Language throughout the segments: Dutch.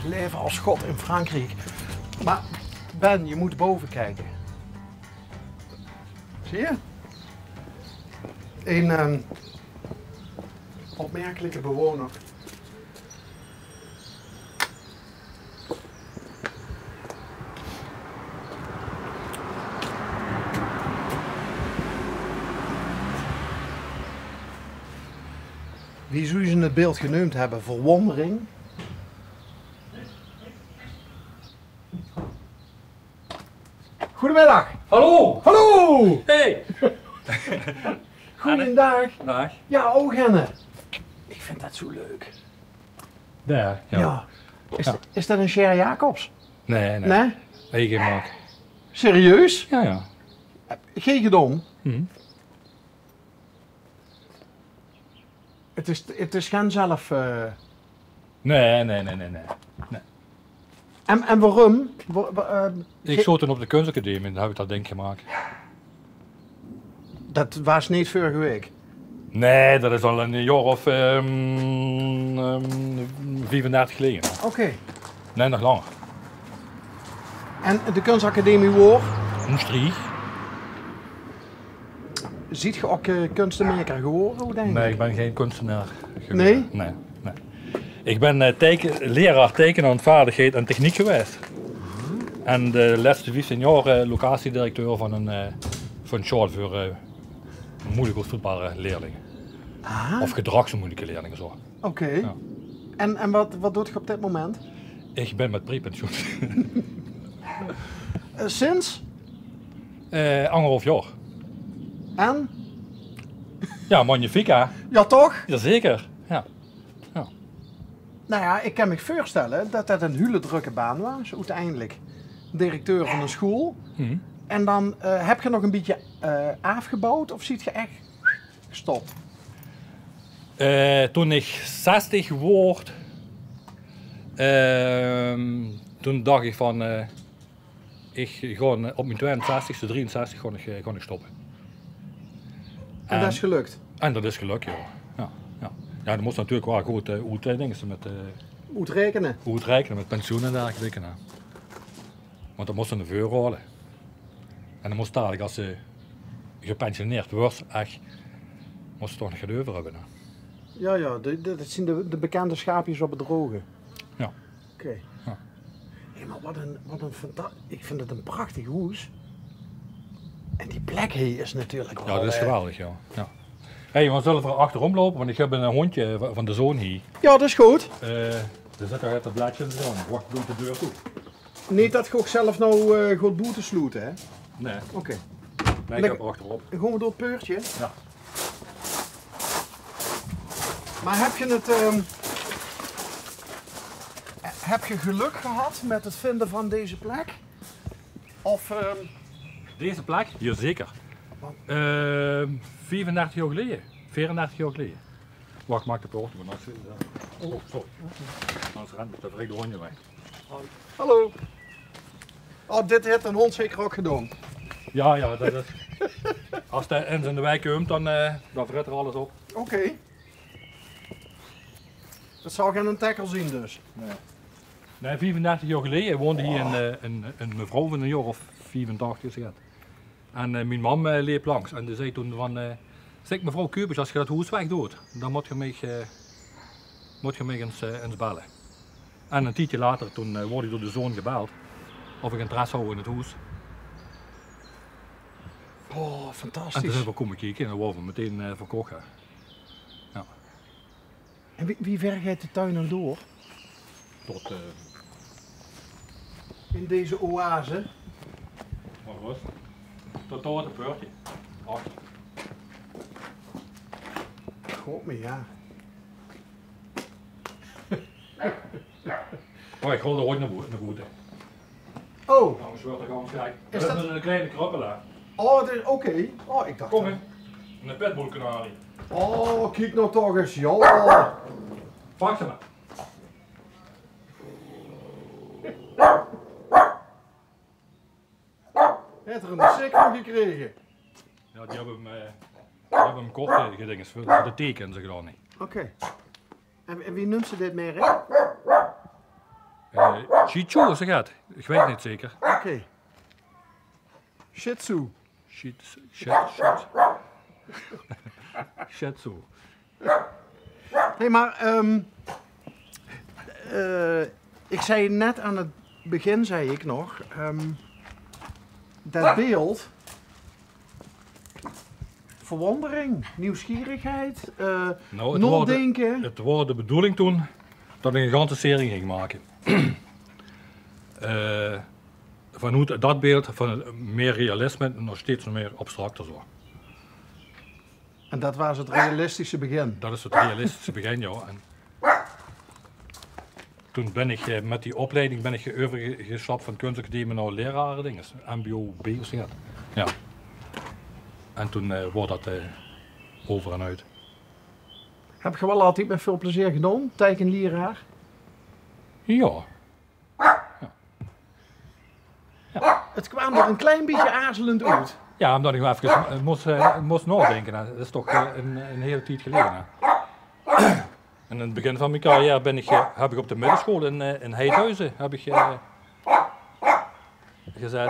leven als god in Frankrijk. Maar Ben, je moet boven kijken. Zie je? Een opmerkelijke bewoner. Wie zou ze het beeld genoemd hebben? Verwondering. Goedemiddag. Hallo! Hallo! Hey! Goedendag. Dag. Ja, Oogenne. Ik vind dat zo leuk. Daar, ja. Ja. Is dat een Sher Jacobs? Nee. Nee? Eigen maak. Serieus? Ja. Geen gedom? Hm. Het is geen zelf... Nee. En waarom? Ik zat toen op de kunstacademie en daar heb ik dat ding gemaakt. Dat was niet vorige week. Nee, dat is al een jaar of 35 geleden. Oké. Nee, nog langer. En de kunstacademie Woor, Maastricht? ziet je ook kunstenmaker geworden? Hoe denk je? Nee, ik ben geen kunstenaar geweest. Nee? Nee. Ik ben leraar tekenen en vaardigheid en techniek geweest. En de laatste 15 jaar locatiedirecteur van een school voor moeilijk ontvoetbare leerlingen. Ah, Of gedragsmoeilijke leerlingen zo. oké. Ja. En wat doet je op dit moment? Ik ben met prepensioen. Sinds? 1,5 jaar. En? Ja, magnifiek hè? Ja, toch? Jazeker. Ja. Nou ja, ik kan me voorstellen dat dat een hele drukke baan was, uiteindelijk. Directeur van een school. Mhm. En dan heb je nog een beetje afgebouwd of ziet je echt gestopt? Toen ik 60 word, toen dacht ik van, ik ga op mijn 62e, 63 ga ik stoppen. En dat is gelukt? En dat is gelukt, ja. Ja, er moest natuurlijk wel goed dingen met Moet rekenen. goed rekenen met pensioen en dergelijke. Hè. Want dat moest een vuur halen. En dan moest dadelijk, als ze gepensioneerd wordt, echt, moest ze toch nog gaan over hebben. Hè. Ja, dat zijn de bekende schaapjes op het droge. Ja. Oké. Ja. Hé, maar wat een fantastisch... Ik vind het een prachtig huis. En die plek hier is natuurlijk wel... Ja, dat is geweldig, ja. Hey, we zullen er achterom lopen, want ik heb een hondje van de zoon hier. Ja, dat is goed. Er zit daar het bladje in de zoon. Wacht, doe de deur toe. Niet dat je ook zelf nou goed boete sloot, hè? Nee, Oké. nee ik heb er achterop. Dan gaan we door het peurtje. Ja. Maar heb je het... heb je geluk gehad met het vinden van deze plek? Of... Deze plek? Hier zeker. 34 jaar geleden. 34 jaar geleden. Wacht, maak de poort. Oh, stop. Anders rent het verrekte hondje weg. Hallo. Oh, dit heeft een hond zeker ook gedaan. Ja, dat is. Als hij in zijn wijk komt, dan verret er alles op. Oké. Dat zou geen tackle zien dus. Nee, 34 jaar geleden woonde hier een mevrouw van een jaar of 84 is het. En mijn mam liep langs en die zei toen van, zeg mevrouw Kubus, als je dat huis weg doet, dan moet je mij eens bellen. En een tijdje later, toen word ik door de zoon gebeld of ik interesse had in het huis. Oh, En fantastisch. toen zijn we komen kijken en dan worden we meteen verkocht. Ja. En wie vergt de tuin nou door? Tot, In deze oase? wat was het? Tot door het peurtje. Achter. God me, ja. Oh, ik ga er ooit naar boete. Oh, Nou, ik er gewoon kijken. Is Dat dat- is een kleine krabbelaar. oké. Oh, ik dacht... Kom in. Een petboelkanarie. Oh, kijk nou toch eens, joh. Pak ze maar. Heeft er een sik van gekregen. Ja, die hebben hem kort gedinges voor de teken ze gedaan niet. Oké. En wie noemt ze dit merk? Shih Tzu zeg het. Ik weet niet zeker. Oké. Shih Tzu. Shih Tzu. Nee, maar ik zei net aan het begin, zei ik nog, dat beeld, verwondering, nieuwsgierigheid, Nou, noldenken. het was de bedoeling toen dat ik een ganse serie ging maken. Van hoe dat beeld van meer realisme nog steeds meer abstracter zo. En dat was het realistische begin. Dat is het realistische begin, ja. En toen ben ik met die opleiding ben ik overgestapt van kunstacademie naar leraren dingen, MBO B of zo. Ja. En toen wordt dat over en uit. Heb je wel altijd met veel plezier gedaan, tekenleraar? Ja. Het kwam er een klein beetje aarzelend uit. Ja, omdat ik wel even moest nadenken. Dat is toch een hele tijd geleden. En in het begin van mijn carrière heb ik op de middenschool in Heidhuizen heb ik, gezet.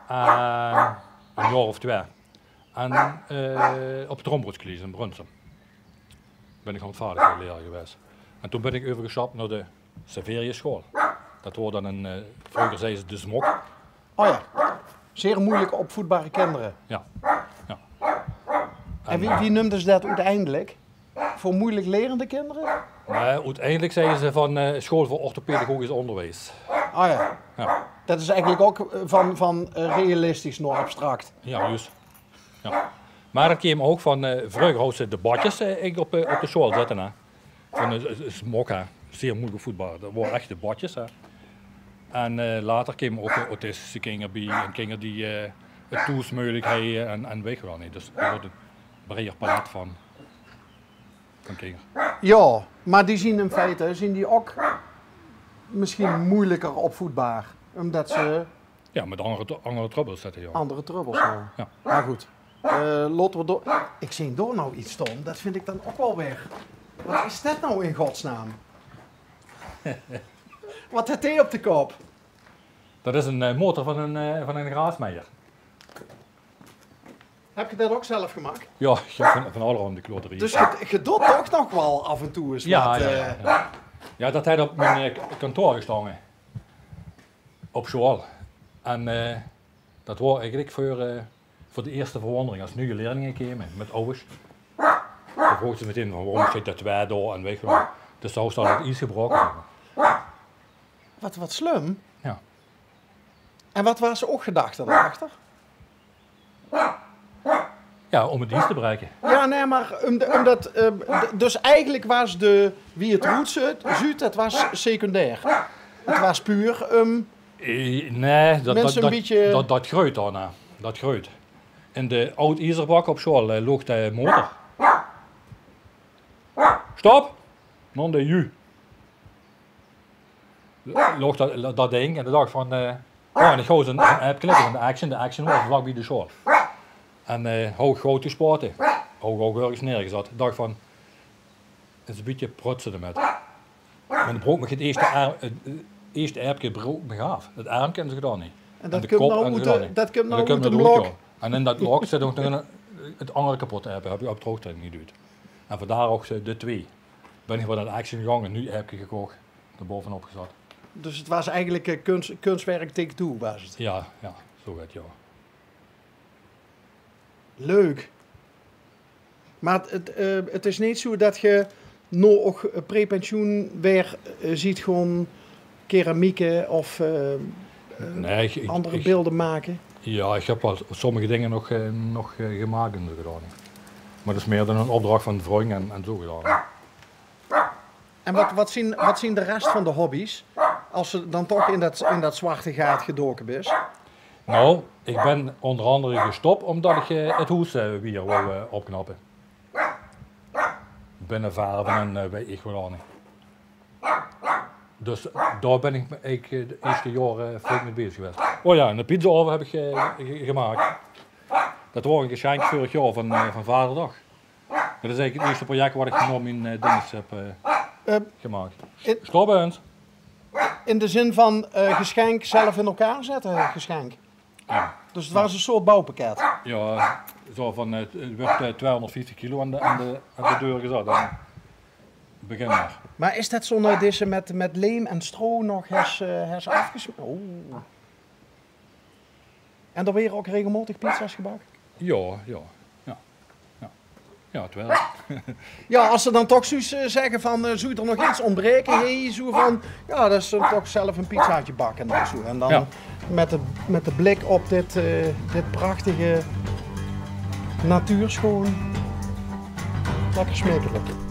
Een jaar of 2. En op het Rombroedscollege in Brunsum ben ik handvaardigheidsleraar geweest. En toen ben ik overgestapt naar de Severiuschool. Dat wordt dan vroeger zei ze de Smok. Oh ja, zeer moeilijk opvoedbare kinderen. Ja. Ja. En wie noemden ze dat uiteindelijk? Voor moeilijk lerende kinderen? Maar uiteindelijk zeiden ze van school voor orthopedagogisch onderwijs. Oh ja. Ja, Dat is eigenlijk ook van realistisch naar abstract. ja juist. Ja. Maar dat kwam ook van vroeger hadden ze debatjes op de school zitten. Hè. Van Smok, hè. Zeer moeilijk voetbal. Dat waren echt debatjes. Hè. En later kwamen ook autistische kinderen bij en kinderen die het toesmoeilijkheden en weet je wel niet. Dus er wordt een breder palet van kinderen. Ja, maar die zien in feite ook misschien moeilijker opvoedbaar. Omdat ze Ja, met andere troubles zitten, ja. andere trubbels hebben. Ja. Maar goed, laten we door. Ik zie door nou iets, Tom. Dat vind ik dan ook wel weer. Wat is dat nou in godsnaam? Wat heeft hij op de kop? Dat is een motor van een graasmeijer. Heb je dat ook zelf gemaakt? Ja, van allerhande de kloterie. Dus je doet toch nog wel af en toe eens ja, wat. ja. Ja, dat had op mijn kantoor gestaan. Op school. En dat was eigenlijk voor de eerste verwondering als nieuwe leerlingen kwamen met ouders. Dan vroegen ze meteen van waarom zit dat 2 door en weet je wel. Dus zo staat het iets gebroken. Wat slim. Ja. En wat was ze ook gedachten daarachter? Ja, om het dienst te bereiken. Ja, nee, maar omdat. Dus eigenlijk was wie het roet zuid, dat was secundair. Het was puur. Nee, Mensen een beetje- dat groeit daarna. Dat groeit. In de oud-ijzerbak op school loopt de motor. Stop! Non de ju. Loopt dat ding en de dag van. En ik ga eens een app klikken van de action was vlak bij de school. En hoog groot gespoten. Hoog ergens neergezet. De dag van. Het is een beetje protsen ermet. Maar dan broek me het eerste aapje broek me af. Het arm kennen ze gedaan niet. En dat de komt kop nou en uit ze gedaan de- niet. dat komt En nou dat uit de komt blok. ja. En in dat blok zit ook nog het andere kapotte app. Heb je op het droogte niet doet. En vandaar ook de 2. Ben ik wel naar de action gegaan en nu heb je gekocht. Er bovenop gezet. Dus het was eigenlijk kunstwerk take-two was het. Ja, zo gaat het, ja. Leuk. Maar het is niet zo dat je nog pre-pensioen weer ziet gewoon keramieken of Nee, andere beelden maken. Ja, ik heb wel sommige dingen nog gemaakt en zo gedaan. Maar dat is meer dan een opdracht van de vriend en zo gedaan. En wat zien de rest van de hobby's als ze dan toch in dat zwarte gaat gedoken is? Nou, ik ben onder andere gestopt omdat ik het huis weer wou opknappen. Binnenvaren en weet ik wel niet. Dus daar ben ik de eerste jaren flink mee bezig geweest. Oh ja, en de pizza oven heb ik gemaakt. Dat was een geschenk vorig jaar van Vaderdag. Dat is eigenlijk het eerste project waar ik nog mijn dinges heb gemaakt. Stop eens. in de zin van geschenk zelf in elkaar zetten, geschenk. Ja. Dus het was een soort bouwpakket. Ja, zo van het wordt 250 kilo aan de deur gezet. Dan begin maar. Maar is dat zo nou deze met leem en stro nog has afgesmeerd? Oh. En er weer ook regelmatig pizza's gebakken? Ja. Ja, het wel. Ja, als ze dan toch zeggen van, zou er nog iets ontbreken? Hey, zo van, ja, dat is toch zelf een pizzaatje bakken of zo. En dan Ja. met de blik op dit prachtige natuurschoon. Lekker smakelijk.